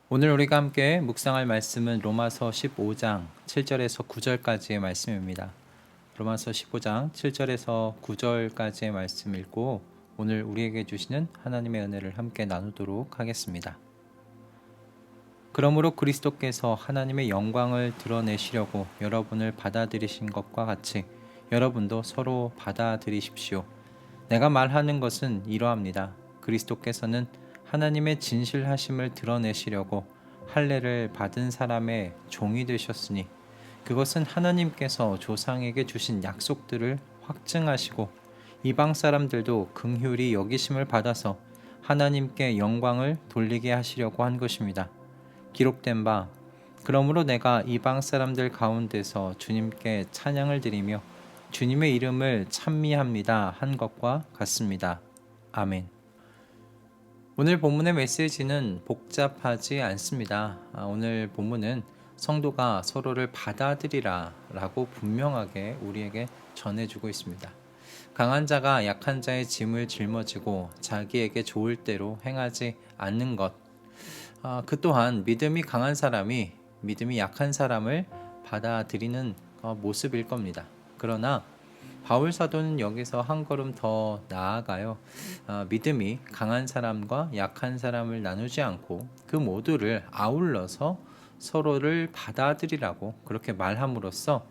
오늘 우리가 함께 묵상할 말씀은 로마서 15장 7절에서 9절까지의 말씀입니다. 로마서 15장 7절에서 9절까지의 말씀 읽고 오늘 우리에게 주시는 하나님의 은혜를 함께 나누도록 하겠습니다. 그러므로 그리스도께서 하나님의 영광을 드러내시려고 여러분을 받아들이신 것과 같이 여러분도 서로 받아들이십시오. 내가 말하는 것은 이러합니다. 그리스도께서는 하나님의 진실하심을 드러내시려고 할례를 받은 사람의 종이 되셨으니 그것은 하나님께서 조상에게 주신 약속들을 확증하시고 이방 사람들도 긍휼히 여기심을 받아서 하나님께 영광을 돌리게 하시려고 한 것입니다. 기록된 바 그러므로 내가 이방 사람들 가운데서 주님께 찬양을 드리며 주님의 이름을 찬미합니다 한 것과 같습니다. 아멘. 오늘 본문의 메시지는 복잡하지 않습니다. 오늘 본문은 성도가 서로를 받아들이라 라고 분명하게 우리에게 전해주고 있습니다. 강한 자가 약한 자의 짐을 짊어지고 자기에게 좋을 대로 행하지 않는 것. 그 또한 믿음이 강한 사람이 믿음이 약한 사람을 받아들이는 모습일 겁니다. 그러나 바울 사도는 여기서 한 걸음 더 나아가요. 믿음이 강한 사람과 약한 사람을 나누지 않고 그 모두를 아울러서 서로를 받아들이라고 그렇게 말함으로써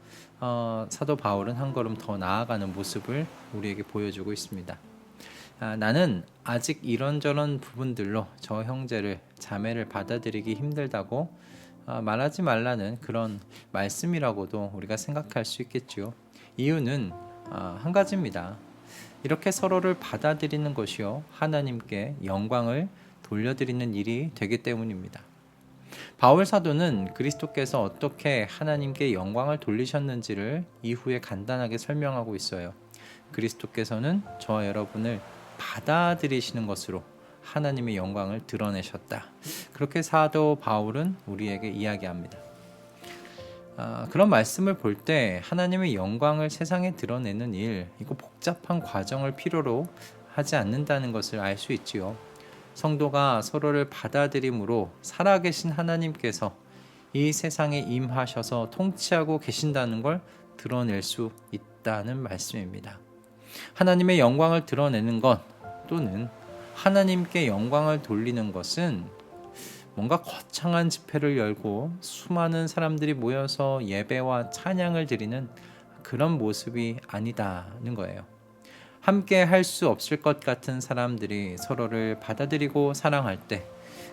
사도 바울은 한 걸음 더 나아가는 모습을 우리에게 보여주고 있습니다. 나는 아직 이런저런 부분들로 저 형제를 자매를 받아들이기 힘들다고 말하지 말라는 그런 말씀이라고도 우리가 생각할 수 있겠지요. 이유는 한 가지입니다. 이렇게 서로를 받아들이는 것이요 하나님께 영광을 돌려드리는 일이 되기 때문입니다. 바울 사도는 그리스도께서 어떻게 하나님께 영광을 돌리셨는지를 이후에 간단하게 설명하고 있어요. 그리스도께서는 저와 여러분을 받아들이시는 것으로 하나님의 영광을 드러내셨다. 그렇게 사도 바울은 우리에게 이야기합니다. 그런 말씀을 볼 때 하나님의 영광을 세상에 드러내는 일, 이거 복잡한 과정을 필요로 하지 않는다는 것을 알 수 있지요. 성도가 서로를 받아들임으로 살아계신 하나님께서 이 세상에 임하셔서 통치하고 계신다는 걸 드러낼 수 있다는 말씀입니다. 하나님의 영광을 드러내는 것 또는 하나님께 영광을 돌리는 것은 뭔가 거창한 집회를 열고 수많은 사람들이 모여서 예배와 찬양을 드리는 그런 모습이 아니다는 거예요. 함께 할 수 없을 것 같은 사람들이 서로를 받아들이고 사랑할 때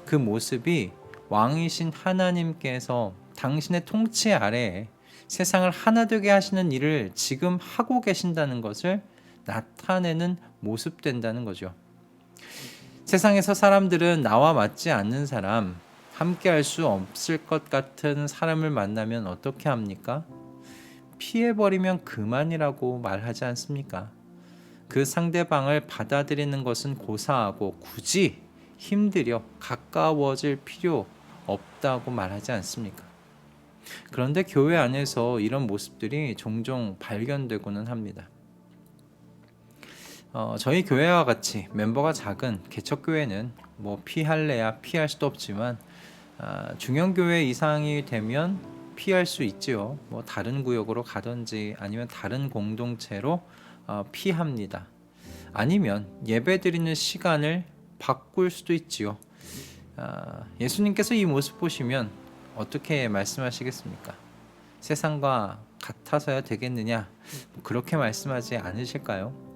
그 모습이 왕이신 하나님께서 당신의 통치 아래에 세상을 하나 되게 하시는 일을 지금 하고 계신다는 것을 나타내는 모습 된다는 거죠. 세상에서 사람들은 나와 맞지 않는 사람, 함께 할 수 없을 것 같은 사람을 만나면 어떻게 합니까? 피해버리면 그만이라고 말하지 않습니까? 그 상대방을 받아들이는 것은 고사하고 굳이 힘들여 가까워질 필요 없다고 말하지 않습니까? 그런데 교회 안에서 이런 모습들이 종종 발견되고는 합니다. 저희 교회와 같이 멤버가 작은 개척교회는 피할래야 피할 수도 없지만 중형교회 이상이 되면 피할 수 있지요. 다른 구역으로 가든지 아니면 다른 공동체로 피합니다. 아니면 예배드리는 시간을 바꿀 수도 있지요. 예수님께서 이 모습 보시면 어떻게 말씀하시겠습니까? 세상과 같아서야 되겠느냐? 그렇게 말씀하지 않으실까요?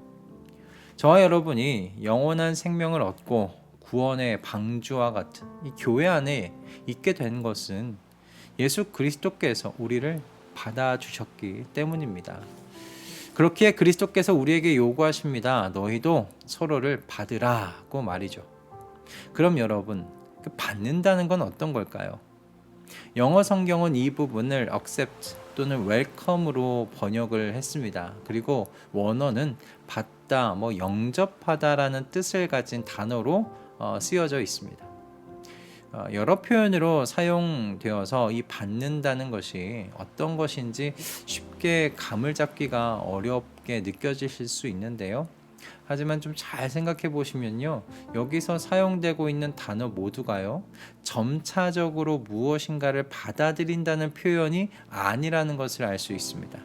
저와 여러분이 영원한 생명을 얻고 구원의 방주와 같은 이 교회 안에 있게 된 것은 예수 그리스도께서 우리를 받아주셨기 때문입니다. 그렇기에 그리스도께서 우리에게 요구하십니다. 너희도 서로를 받으라고 말이죠. 그럼 여러분, 받는다는 건 어떤 걸까요? 영어 성경은 이 부분을 accept 또는 welcome으로 번역을 했습니다. 그리고 원어는 받다, 영접하다라는 뜻을 가진 단어로 쓰여져 있습니다. 여러 표현으로 사용되어서 이 받는다는 것이 어떤 것인지 쉽게 감을 잡기가 어렵게 느껴지실 수 있는데요. 하지만 좀 잘 생각해 보시면요. 여기서 사용되고 있는 단어 모두가요. 점차적으로 무엇인가를 받아들인다는 표현이 아니라는 것을 알 수 있습니다.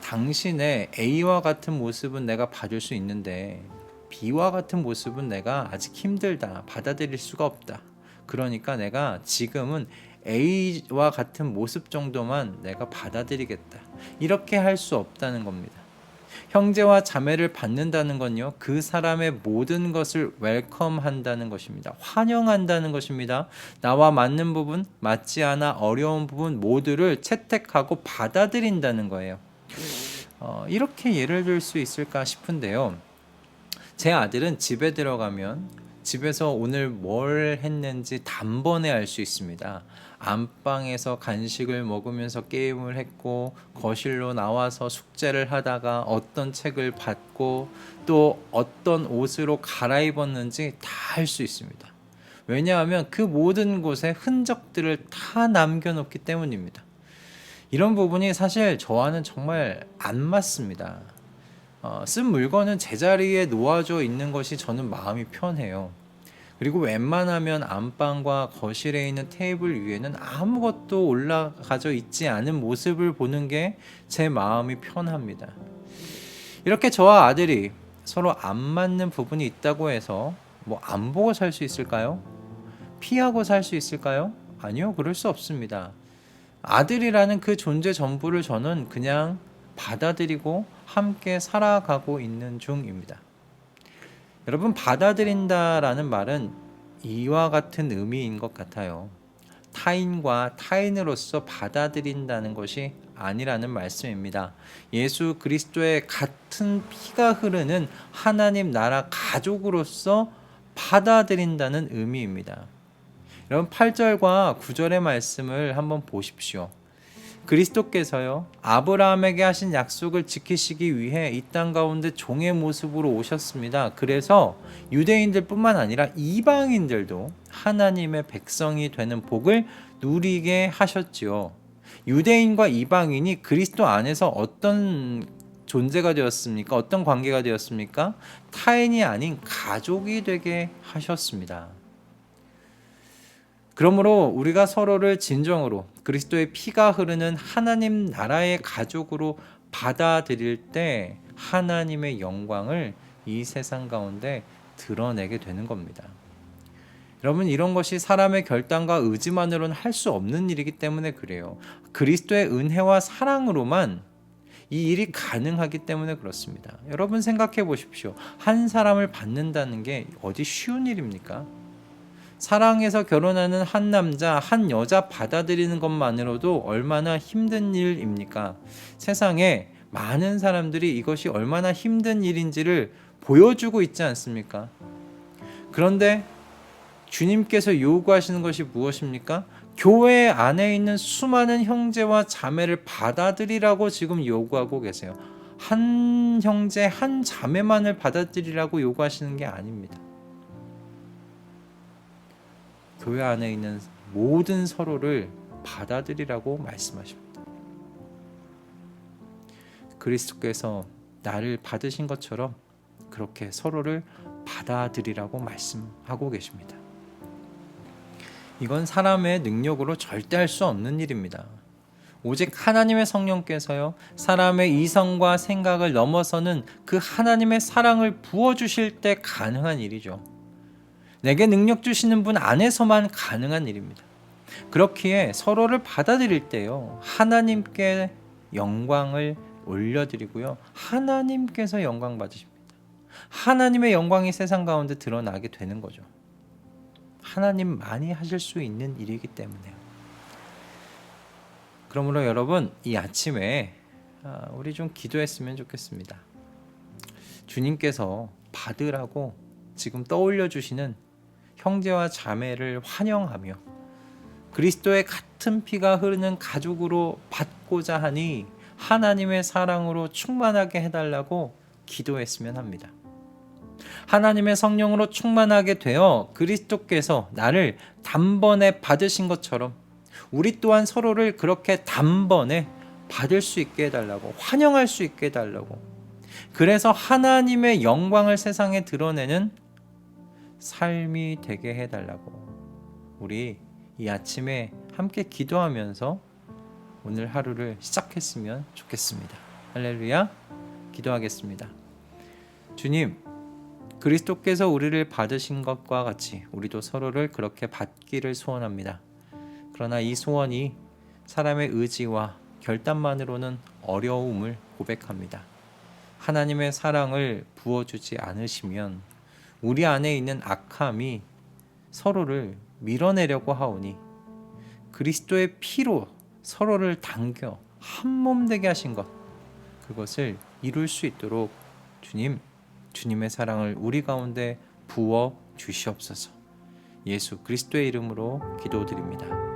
당신의 A와 같은 모습은 내가 봐줄 수 있는데 B와 같은 모습은 내가 아직 힘들다. 받아들일 수가 없다. 그러니까 내가 지금은 A와 같은 모습 정도만 내가 받아들이겠다. 이렇게 할 수 없다는 겁니다. 형제와 자매를 받는다는 건요, 그 사람의 모든 것을 웰컴한다는 것입니다. 환영한다는 것입니다. 나와 맞는 부분, 맞지 않아 어려운 부분 모두를 채택하고 받아들인다는 거예요. 이렇게 예를 들 수 있을까 싶은데요. 제 아들은 집에 들어가면 집에서 오늘 뭘 했는지 단번에 알 수 있습니다. 안방에서 간식을 먹으면서 게임을 했고, 거실로 나와서 숙제를 하다가 어떤 책을 봤고, 또 어떤 옷으로 갈아입었는지 다 알 수 있습니다. 왜냐하면 그 모든 곳에 흔적들을 다 남겨놓기 때문입니다. 이런 부분이 사실 저와는 정말 안 맞습니다. 쓴 물건은 제자리에 놓아져 있는 것이 저는 마음이 편해요. 그리고 웬만하면 안방과 거실에 있는 테이블 위에는 아무것도 올라가져 있지 않은 모습을 보는 게 제 마음이 편합니다. 이렇게 저와 아들이 서로 안 맞는 부분이 있다고 해서 안 보고 살 수 있을까요? 피하고 살 수 있을까요? 아니요, 그럴 수 없습니다. 아들이라는 그 존재 전부를 저는 그냥 받아들이고 함께 살아가고 있는 중입니다. 여러분, 받아들인다라는 말은 이와 같은 의미인 것 같아요. 타인과 타인으로서 받아들인다는 것이 아니라는 말씀입니다. 예수 그리스도의 같은 피가 흐르는 하나님 나라 가족으로서 받아들인다는 의미입니다. 여러분, 8절과 9절의 말씀을 한번 보십시오. 그리스도께서요, 아브라함에게 하신 약속을 지키시기 위해 이 땅 가운데 종의 모습으로 오셨습니다. 그래서 유대인들뿐만 아니라 이방인들도 하나님의 백성이 되는 복을 누리게 하셨지요. 유대인과 이방인이 그리스도 안에서 어떤 존재가 되었습니까? 어떤 관계가 되었습니까? 타인이 아닌 가족이 되게 하셨습니다. 그러므로 우리가 서로를 진정으로 그리스도의 피가 흐르는 하나님 나라의 가족으로 받아들일 때 하나님의 영광을 이 세상 가운데 드러내게 되는 겁니다. 여러분, 이런 것이 사람의 결단과 의지만으로는 할 수 없는 일이기 때문에 그래요. 그리스도의 은혜와 사랑으로만 이 일이 가능하기 때문에 그렇습니다. 여러분, 생각해 보십시오. 한 사람을 받는다는 게 어디 쉬운 일입니까? 사랑해서 결혼하는 한 남자, 한 여자 받아들이는 것만으로도 얼마나 힘든 일입니까? 세상에 많은 사람들이 이것이 얼마나 힘든 일인지를 보여주고 있지 않습니까? 그런데 주님께서 요구하시는 것이 무엇입니까? 교회 안에 있는 수많은 형제와 자매를 받아들이라고 지금 요구하고 계세요. 한 형제, 한 자매만을 받아들이라고 요구하시는 게 아닙니다. 교회 안에 있는 모든 서로를 받아들이라고 말씀하십니다. 그리스도께서 나를 받으신 것처럼 그렇게 서로를 받아들이라고 말씀하고 계십니다. 이건 사람의 능력으로 절대 할 수 없는 일입니다. 오직 하나님의 성령께서요, 사람의 이성과 생각을 넘어서는 그 하나님의 사랑을 부어주실 때 가능한 일이죠. 내게 능력 주시는 분 안에서만 가능한 일입니다. 그렇기에 서로를 받아들일 때요, 하나님께 영광을 올려드리고요, 하나님께서 영광 받으십니다. 하나님의 영광이 세상 가운데 드러나게 되는 거죠. 하나님만이 하실 수 있는 일이기 때문에요. 그러므로 여러분, 이 아침에 우리 좀 기도했으면 좋겠습니다. 주님께서 받으라고 지금 떠올려 주시는 형제와 자매를 환영하며 그리스도의 같은 피가 흐르는 가족으로 받고자 하니 하나님의 사랑으로 충만하게 해달라고 기도했으면 합니다. 하나님의 성령으로 충만하게 되어 그리스도께서 나를 단번에 받으신 것처럼 우리 또한 서로를 그렇게 단번에 받을 수 있게 해달라고, 환영할 수 있게 해달라고, 그래서 하나님의 영광을 세상에 드러내는 삶이 되게 해달라고 우리 이 아침에 함께 기도하면서 오늘 하루를 시작했으면 좋겠습니다. 할렐루야. 기도하겠습니다. 주님, 그리스도께서 우리를 받으신 것과 같이 우리도 서로를 그렇게 받기를 소원합니다. 그러나 이 소원이 사람의 의지와 결단만으로는 어려움을 고백합니다. 하나님의 사랑을 부어주지 않으시면 우리 안에 있는 악함이 서로를 밀어내려고 하오니 그리스도의 피로 서로를 당겨 한 몸 되게 하신 것, 그것을 이룰 수 있도록 주님의 사랑을 우리 가운데 부어 주시옵소서. 예수 그리스도의 이름으로 기도드립니다.